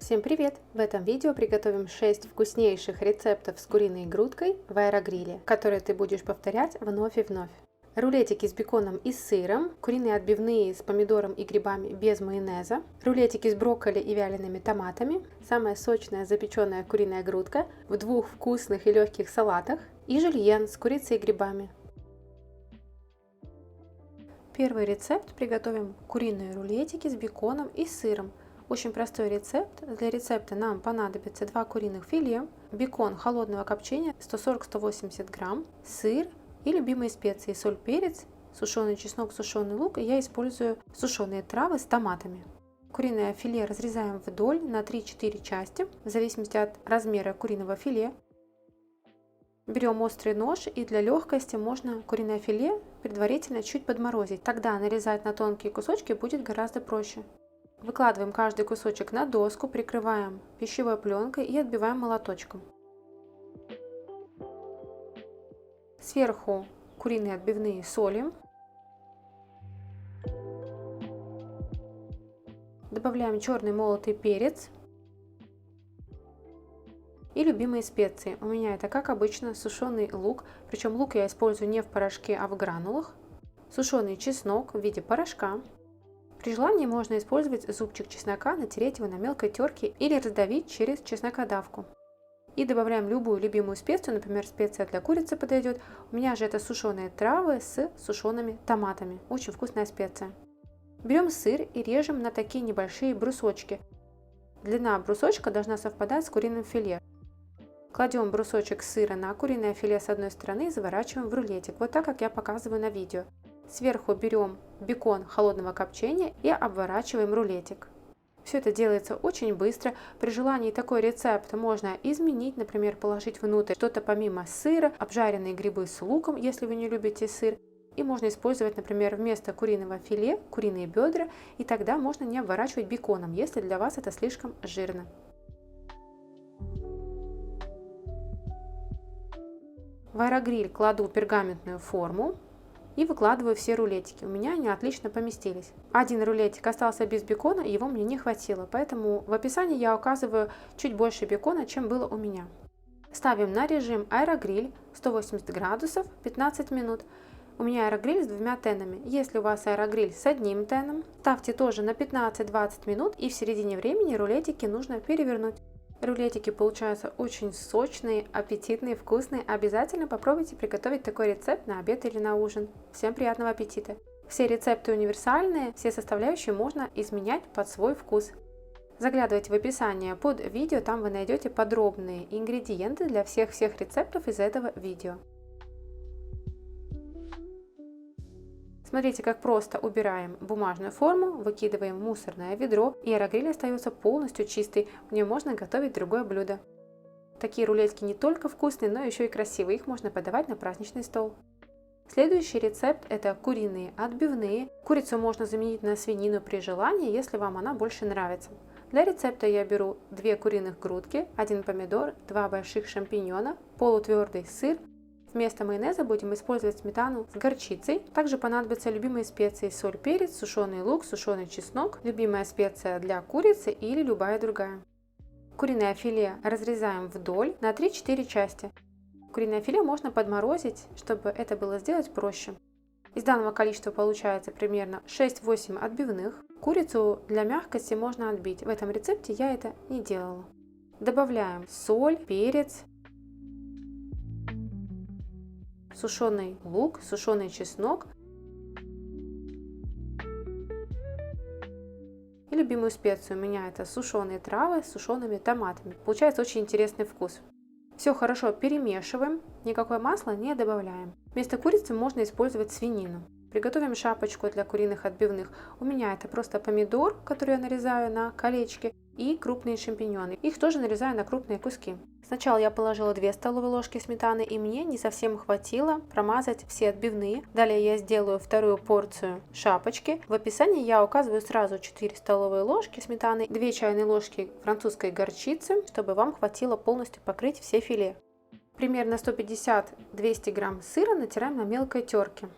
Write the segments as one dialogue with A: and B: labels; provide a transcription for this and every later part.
A: Всем привет! В этом видео приготовим 6 вкуснейших рецептов с куриной грудкой в аэрогриле, которые ты будешь повторять вновь и вновь. Рулетики с беконом и сыром, куриные отбивные с помидором и грибами без майонеза, рулетики с брокколи и вялеными томатами, самая сочная запеченная куриная грудка в двух вкусных и легких салатах и жульен с курицей и грибами. Первый рецепт: приготовим куриные рулетики с беконом и сыром. Очень простой рецепт. Для рецепта нам понадобится 2 куриных филе, бекон холодного копчения 140-180 грамм, сыр и любимые специи: соль, перец, сушеный чеснок, сушеный лук. И я использую сушеные травы с томатами. Куриное филе разрезаем вдоль на 3-4 части, в зависимости от размера куриного филе. Берем острый нож, и для легкости можно куриное филе предварительно чуть подморозить. Тогда нарезать на тонкие кусочки будет гораздо проще. Выкладываем каждый кусочек на доску, прикрываем пищевой пленкой и отбиваем молоточком. Сверху куриные отбивные солим. Добавляем черный молотый перец и любимые специи. У меня это, как обычно, сушеный лук, причем лук я использую не в порошке, а в гранулах. Сушеный чеснок в виде порошка. При желании можно использовать зубчик чеснока, натереть его на мелкой терке или раздавить через чеснокодавку. И добавляем любую любимую специю, например, специя для курицы подойдет. У меня же это сушеные травы с сушеными томатами. Очень вкусная специя. Берем сыр и режем на такие небольшие брусочки. Длина брусочка должна совпадать с куриным филе. Кладем брусочек сыра на куриное филе с одной стороны и заворачиваем в рулетик, вот так, как я показываю на видео. Сверху берем бекон холодного копчения и обворачиваем рулетик. Все это делается очень быстро. При желании такой рецепт можно изменить, например, положить внутрь что-то помимо сыра, обжаренные грибы с луком, если вы не любите сыр. И можно использовать, например, вместо куриного филе куриные бедра, и тогда можно не обворачивать беконом, если для вас это слишком жирно. В аэрогриль кладу пергаментную форму и выкладываю все рулетики. У меня они отлично поместились. Один рулетик остался без бекона, и его мне не хватило, поэтому в описании я указываю чуть больше бекона, чем было у меня. Ставим на режим аэрогриль 180 градусов 15 минут. У меня аэрогриль с 2 тенами. Если у вас аэрогриль с одним теном, ставьте тоже на 15-20 минут, и в середине времени рулетики нужно перевернуть. Рулетики получаются очень сочные, аппетитные, вкусные. Обязательно попробуйте приготовить такой рецепт на обед или на ужин. Всем приятного аппетита! Все рецепты универсальные, все составляющие можно изменять под свой вкус. Заглядывайте в описание под видео, там вы найдете подробные ингредиенты для всех рецептов из этого видео. Смотрите, как просто убираем бумажную форму, выкидываем в мусорное ведро, и аэрогриль остается полностью чистый, в нем можно готовить другое блюдо. Такие рулетики не только вкусные, но еще и красивые, их можно подавать на праздничный стол. Следующий рецепт – это куриные отбивные. Курицу можно заменить на свинину при желании, если вам она больше нравится. Для рецепта я беру 2 куриных грудки, 1 помидор, 2 больших шампиньона, полутвердый сыр. Вместо майонеза будем использовать сметану с горчицей. Также понадобятся любимые специи: соль, перец, сушеный лук, сушеный чеснок, любимая специя для курицы или любая другая. Куриное филе разрезаем вдоль на 3-4 части. Куриное филе можно подморозить, чтобы это было сделать проще. Из данного количества получается примерно 6-8 отбивных. Курицу для мягкости можно отбить. В этом рецепте я это не делала. Добавляем соль, перец, сушеный лук, сушеный чеснок и любимую специю. У меня это сушеные травы с сушеными томатами. Получается очень интересный вкус. Все хорошо перемешиваем, никакое масло не добавляем. Вместо курицы можно использовать свинину. Приготовим шапочку для куриных отбивных. У меня это просто помидор, который я нарезаю на колечки, и крупные шампиньоны. Их тоже нарезаю на крупные куски. Сначала я положила 2 столовые ложки сметаны, и мне не совсем хватило промазать все отбивные. Далее я сделаю вторую порцию шапочки. В описании я указываю сразу 4 столовые ложки сметаны, 2 чайные ложки французской горчицы, чтобы вам хватило полностью покрыть все филе. Примерно 150-200 грамм сыра натираем на мелкой терке.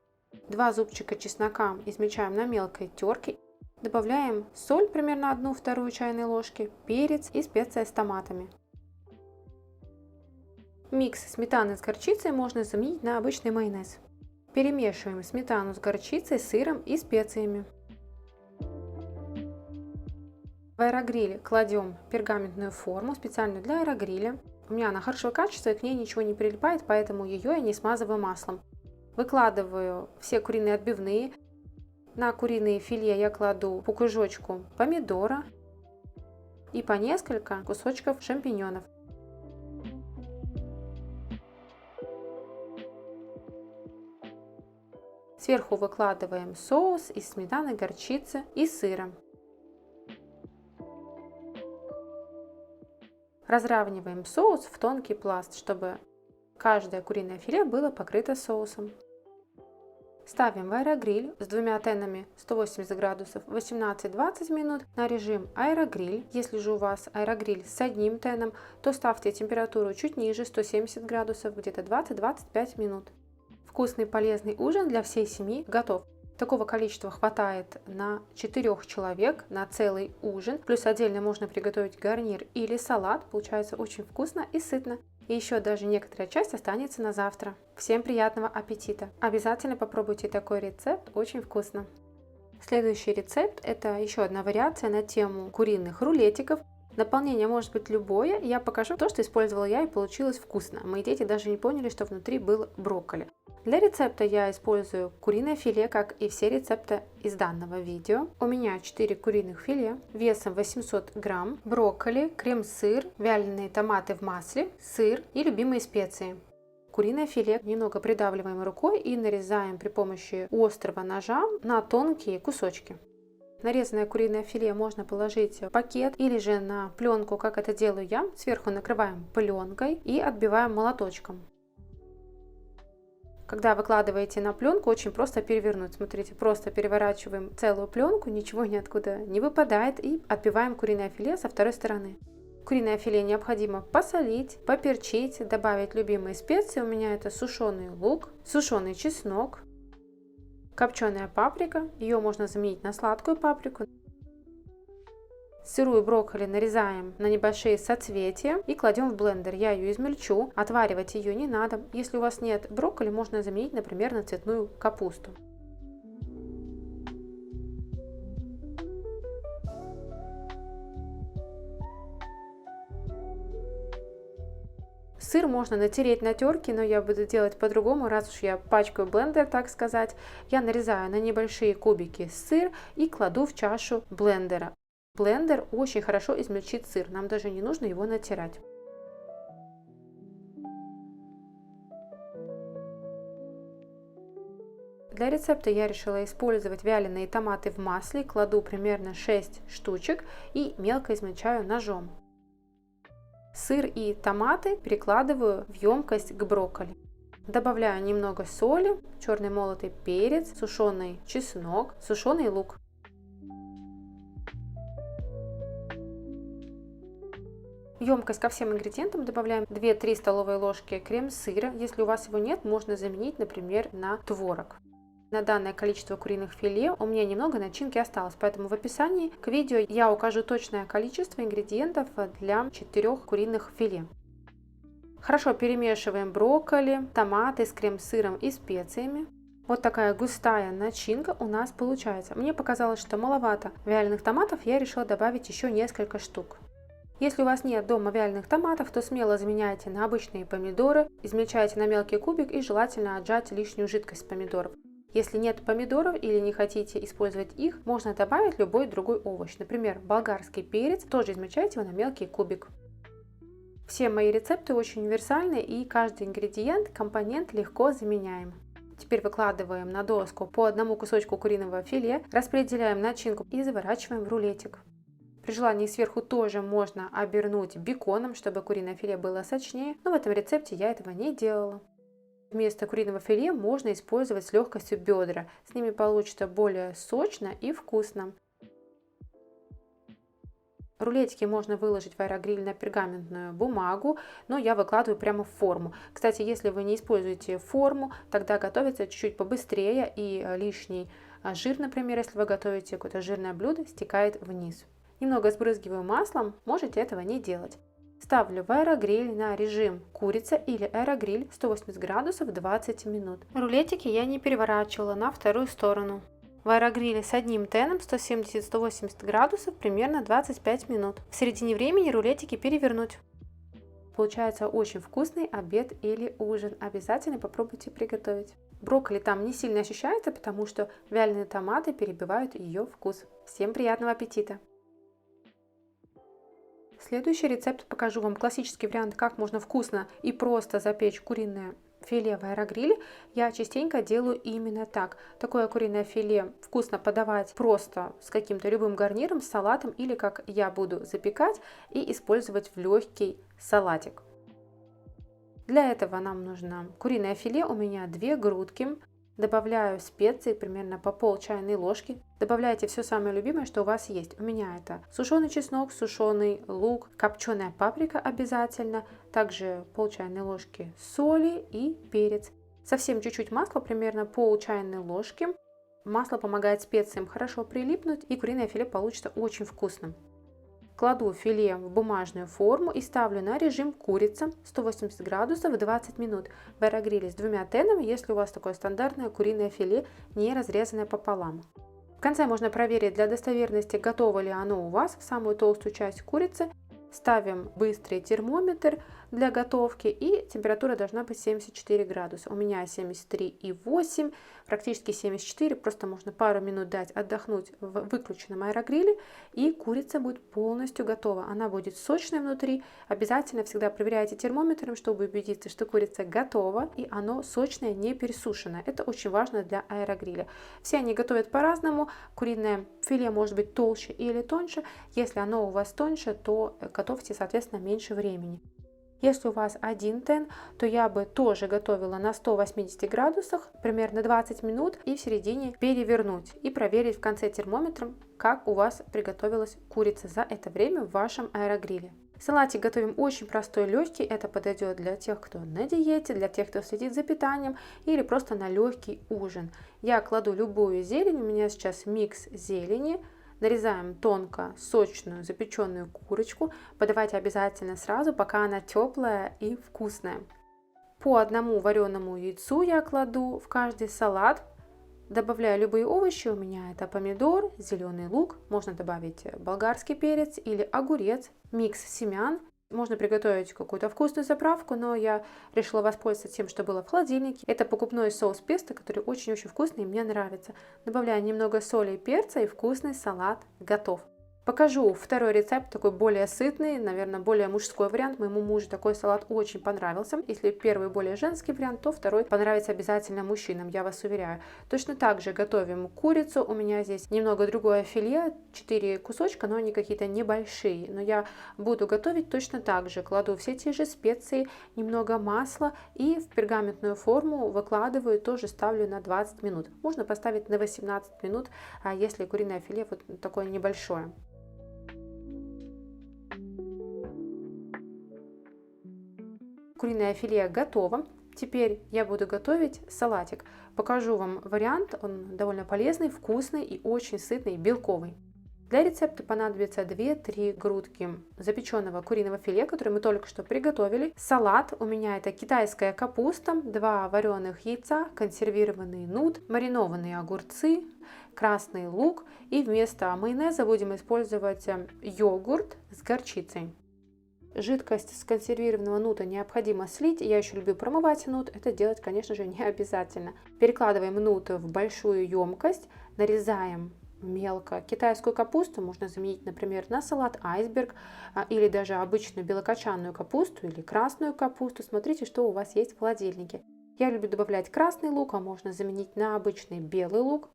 A: 2 зубчика чеснока измельчаем на мелкой терке. Добавляем соль, примерно 1/2 чайной ложки, перец и специи с томатами. Микс сметаны с горчицей можно заменить на обычный майонез. Перемешиваем сметану с горчицей, сыром и специями. В аэрогриль кладем пергаментную форму, специальную для аэрогриля. У меня она хорошего качества, и к ней ничего не прилипает, поэтому ее я не смазываю маслом. Выкладываю все куриные отбивные. На куриные филе я кладу по кружочку помидора и по несколько кусочков шампиньонов. Сверху выкладываем соус из сметаны, горчицы и сыра. Разравниваем соус в тонкий пласт, чтобы каждое куриное филе было покрыто соусом. Ставим в аэрогриль с двумя тенами 180 градусов 18-20 минут на режим аэрогриль. Если же у вас аэрогриль с одним теном, то ставьте температуру чуть ниже 170 градусов, где-то 20-25 минут. Вкусный полезный ужин для всей семьи готов. Такого количества хватает на 4 человек на целый ужин. Плюс отдельно можно приготовить гарнир или салат. Получается очень вкусно и сытно. И еще даже некоторая часть останется на завтра. Всем приятного аппетита! Обязательно попробуйте такой рецепт, очень вкусно. Следующий рецепт — это еще одна вариация на тему куриных рулетиков. Наполнение может быть любое. Я покажу то, что использовала я, и получилось вкусно. Мои дети даже не поняли, что внутри был брокколи. Для рецепта я использую куриное филе, как и все рецепты из данного видео. У меня 4 куриных филе весом 800 грамм, брокколи, крем-сыр, вяленые томаты в масле, сыр и любимые специи. Куриное филе немного придавливаем рукой и нарезаем при помощи острого ножа на тонкие кусочки. Нарезанное куриное филе можно положить в пакет или же на пленку, как это делаю я. Сверху накрываем пленкой и отбиваем молоточком. Когда выкладываете на пленку, очень просто перевернуть. Смотрите, просто переворачиваем целую пленку, ничего ниоткуда не выпадает, и отбиваем куриное филе со второй стороны. Куриное филе необходимо посолить, поперчить, добавить любимые специи. У меня это сушеный лук, сушеный чеснок, копченая паприка. Ее можно заменить на сладкую паприку. Сырую брокколи нарезаем на небольшие соцветия и кладем в блендер. Я ее измельчу, отваривать ее не надо. Если у вас нет брокколи, можно заменить, например, на цветную капусту. Сыр можно натереть на терке, но я буду делать по-другому, раз уж я пачкаю блендер, так сказать. Я нарезаю на небольшие кубики сыр и кладу в чашу блендера. Блендер очень хорошо измельчит сыр, нам даже не нужно его натирать. Для рецепта я решила использовать вяленые томаты в масле, кладу примерно 6 штучек и мелко измельчаю ножом. Сыр и томаты перекладываю в емкость к брокколи. Добавляю немного соли, черный молотый перец, сушеный чеснок, сушеный лук. В емкость ко всем ингредиентам добавляем 2-3 столовые ложки крем-сыра. Если у вас его нет, можно заменить, например, на творог. На данное количество куриных филе у меня немного начинки осталось, поэтому в описании к видео я укажу точное количество ингредиентов для 4 куриных филе. Хорошо перемешиваем брокколи, томаты с крем-сыром и специями. Вот такая густая начинка у нас получается. Мне показалось, что маловато вяленых томатов, я решила добавить еще несколько штук. Если у вас нет дома вяленых томатов, то смело заменяйте на обычные помидоры, измельчайте на мелкий кубик и желательно отжать лишнюю жидкость помидоров. Если нет помидоров или не хотите использовать их, можно добавить любой другой овощ. Например, болгарский перец, тоже измельчайте его на мелкий кубик. Все мои рецепты очень универсальны, и каждый ингредиент, компонент легко заменяем. Теперь выкладываем на доску по одному кусочку куриного филе, распределяем начинку и заворачиваем в рулетик. При желании сверху тоже можно обернуть беконом, чтобы куриное филе было сочнее, но в этом рецепте я этого не делала. Вместо куриного филе можно использовать с легкостью бедра, с ними получится более сочно и вкусно. Рулетики можно выложить в аэрогриль на пергаментную бумагу, но я выкладываю прямо в форму. Кстати, если вы не используете форму, тогда готовится чуть-чуть побыстрее и лишний жир, например, если вы готовите какое-то жирное блюдо, стекает вниз. Немного сбрызгиваю маслом, можете этого не делать. Ставлю в аэрогриль на режим курица или аэрогриль 180 градусов 20 минут. Рулетики я не переворачивала на вторую сторону. В аэрогриле с одним теном 170-180 градусов примерно 25 минут. В середине времени рулетики перевернуть. Получается очень вкусный обед или ужин. Обязательно попробуйте приготовить. Брокколи там не сильно ощущается, потому что вяленые томаты перебивают ее вкус. Всем приятного аппетита! Следующий рецепт покажу вам классический вариант, как можно вкусно и просто запечь куриное филе в аэрогриле. Я частенько делаю именно так. Такое куриное филе вкусно подавать просто с каким-то любым гарниром, с салатом или как я буду запекать и использовать в легкий салатик. Для этого нам нужно куриное филе, у меня 2 грудки. Добавляю специи примерно по пол чайной ложки. Добавляйте все самое любимое, что у вас есть. У меня это сушеный чеснок, сушеный лук, копченая паприка обязательно, также пол чайной ложки соли и перец. Совсем чуть-чуть масла, примерно пол чайной ложки. Масло помогает специям хорошо прилипнуть, и куриное филе получится очень вкусным. Кладу филе в бумажную форму и ставлю на режим курица 180 градусов 20 минут в аэрогриле с 2 тенами, если у вас такое стандартное куриное филе, не разрезанное пополам. В конце можно проверить для достоверности, готово ли оно у вас в самую толстую часть курицы. Ставим быстрый термометр для готовки, и температура должна быть 74 градуса. У меня 73,8, практически 74, просто можно пару минут дать отдохнуть в выключенном аэрогриле, и курица будет полностью готова. Она будет сочной внутри. Обязательно всегда проверяйте термометром, чтобы убедиться, что курица готова и оно сочное, не пересушенное. Это очень важно для аэрогриля. Все они готовят по-разному. Куриное филе может быть толще или тоньше. Если оно у вас тоньше, то готовьте, соответственно, меньше времени. Если у вас 1 тен, то я бы тоже готовила на 180 градусах примерно 20 минут и в середине перевернуть и проверить в конце термометром, как у вас приготовилась курица за это время в вашем аэрогриле. Салатик готовим очень простой, легкий. Это подойдет для тех, кто на диете, для тех, кто следит за питанием или просто на легкий ужин. Я кладу любую зелень, у меня сейчас микс зелени. Нарезаем тонко сочную запеченную курочку. Подавайте обязательно сразу, пока она теплая и вкусная. По одному вареному яйцу я кладу в каждый салат. Добавляю любые овощи. У меня это помидор, зеленый лук. Можно добавить болгарский перец или огурец, микс семян. Можно приготовить какую-то вкусную заправку, но я решила воспользоваться тем, что было в холодильнике. Это покупной соус песто, который очень-очень вкусный и мне нравится. Добавляю немного соли и перца, и вкусный салат готов. Покажу второй рецепт, такой более сытный, наверное, более мужской вариант. Моему мужу такой салат очень понравился. Если первый более женский вариант, то второй понравится обязательно мужчинам, я вас уверяю. Точно так же готовим курицу. У меня здесь немного другое филе, 4 кусочка, но они какие-то небольшие. Но я буду готовить точно так же. Кладу все те же специи, немного масла и в пергаментную форму выкладываю, тоже ставлю на 20 минут. Можно поставить на 18 минут, если куриное филе вот такое небольшое. Куриное филе готово. Теперь я буду готовить салатик. Покажу вам вариант, он довольно полезный, вкусный и очень сытный, белковый. Для рецепта понадобится 2-3 грудки запеченного куриного филе, которое мы только что приготовили. Салат, у меня это китайская капуста, 2 вареных яйца, консервированный нут, маринованные огурцы, красный лук, и вместо майонеза будем использовать йогурт с горчицей. Жидкость с консервированного нута необходимо слить. Я еще люблю промывать нут. Это делать, конечно же, не обязательно. Перекладываем нут в большую емкость, нарезаем мелко китайскую капусту. Можно заменить, например, на салат айсберг или даже обычную белокочанную капусту или красную капусту. Смотрите, что у вас есть в холодильнике. Я люблю добавлять красный лук, а можно заменить на обычный белый лук.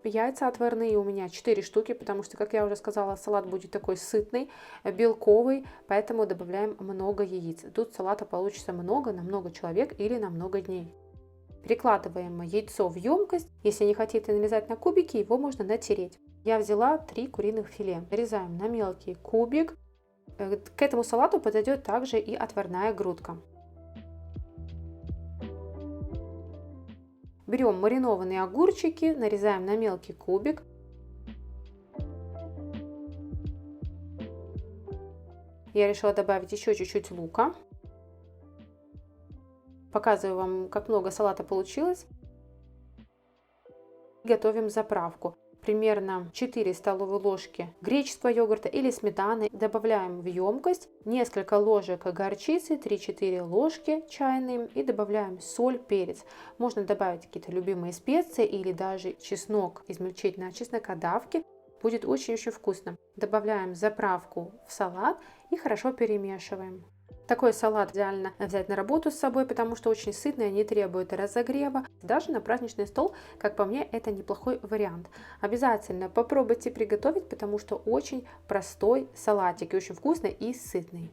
A: Яйца отварные у меня 4 штуки, потому что, как я уже сказала, салат будет такой сытный, белковый, поэтому добавляем много яиц. Тут салата получится много, на много человек или на много дней. Перекладываем яйцо в емкость. Если не хотите нарезать на кубики, его можно натереть. Я взяла 3 куриных филе. Нарезаем на мелкий кубик. К этому салату подойдет также и отварная грудка. Берем маринованные огурчики, нарезаем на мелкий кубик. Я решила добавить еще чуть-чуть лука. Показываю вам, как много салата получилось. Готовим заправку. Примерно 4 столовые ложки греческого йогурта или сметаны. Добавляем в емкость несколько ложек горчицы, 3-4 ложки чайные, и добавляем соль, перец. Можно добавить какие-то любимые специи или даже чеснок измельчить на чеснокодавке. Будет очень-очень вкусно. Добавляем заправку в салат и хорошо перемешиваем. Такой салат идеально взять на работу с собой, потому что очень сытный, не требует разогрева. Даже на праздничный стол, как по мне, это неплохой вариант. Обязательно попробуйте приготовить, потому что очень простой салатик и очень вкусный и сытный.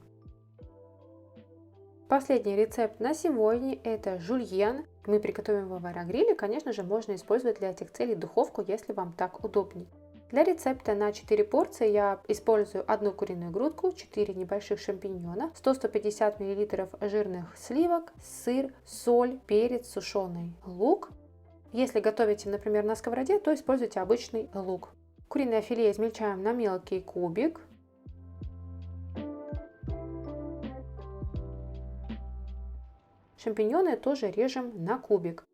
A: Последний рецепт на сегодня – это жульен. Мы приготовим его в аэрогриле. Конечно же, можно использовать для этих целей духовку, если вам так удобнее. Для рецепта на 4 порции я использую одну куриную грудку, 4 небольших шампиньона, 100-150 мл жирных сливок, сыр, соль, перец, сушеный лук. Если готовите, например, на сковороде, то используйте обычный лук. Куриное филе измельчаем на мелкий кубик. Шампиньоны тоже режем на кубик.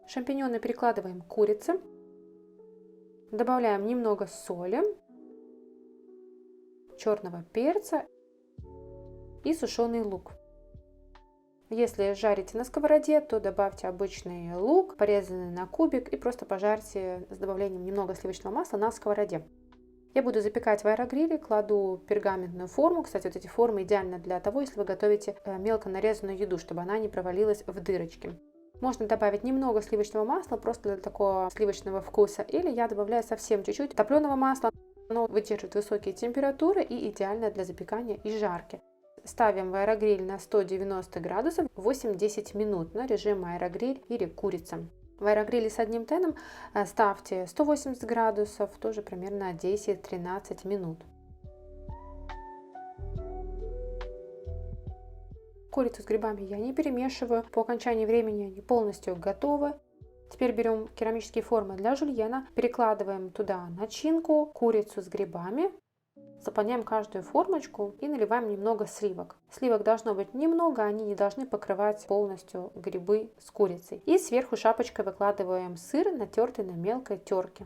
A: Шампиньоны перекладываем к курице, добавляем немного соли, черного перца и сушеный лук. Если жарите на сковороде, то добавьте обычный лук, порезанный на кубик, и просто пожарьте с добавлением немного сливочного масла на сковороде. Я буду запекать в аэрогриле, кладу пергаментную форму. Кстати, вот эти формы идеально для того, если вы готовите мелко нарезанную еду, чтобы она не провалилась в дырочки. Можно добавить немного сливочного масла, просто для такого сливочного вкуса. Или я добавляю совсем чуть-чуть топленого масла. Оно выдерживает высокие температуры и идеально для запекания и жарки. Ставим в аэрогриль на 190 градусов 8-10 минут на режим аэрогриль или курица. В аэрогриле с одним теном ставьте 180 градусов, тоже примерно 10-13 минут. Курицу с грибами я не перемешиваю. По окончании времени они полностью готовы. Теперь берем керамические формы для жульена, перекладываем туда начинку, курицу с грибами, заполняем каждую формочку и наливаем немного сливок. Сливок должно быть немного, они не должны покрывать полностью грибы с курицей. И сверху шапочкой выкладываем сыр, натертый на мелкой терке.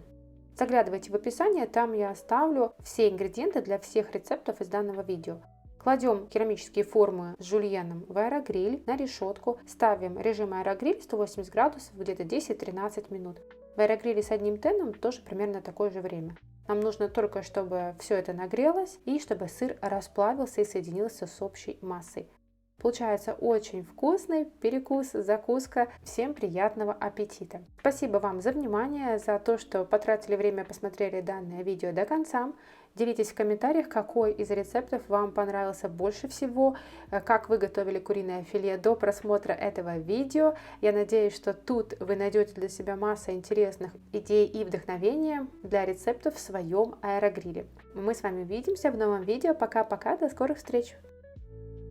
A: Заглядывайте в описание, там я оставлю все ингредиенты для всех рецептов из данного видео. Кладем керамические формы с жульеном в аэрогриль на решетку, ставим режим аэрогриль 180 градусов где-то 10-13 минут. В аэрогриле с одним теном тоже примерно такое же время. Нам нужно только, чтобы все это нагрелось и чтобы сыр расплавился и соединился с общей массой. Получается очень вкусный перекус, закуска. Всем приятного аппетита! Спасибо вам за внимание, за то, что потратили время, посмотрели данное видео до конца. Делитесь в комментариях, какой из рецептов вам понравился больше всего, как вы готовили куриное филе до просмотра этого видео. Я надеюсь, что тут вы найдете для себя массу интересных идей и вдохновения для рецептов в своем аэрогриле. Мы с вами увидимся в новом видео. Пока-пока, до скорых встреч!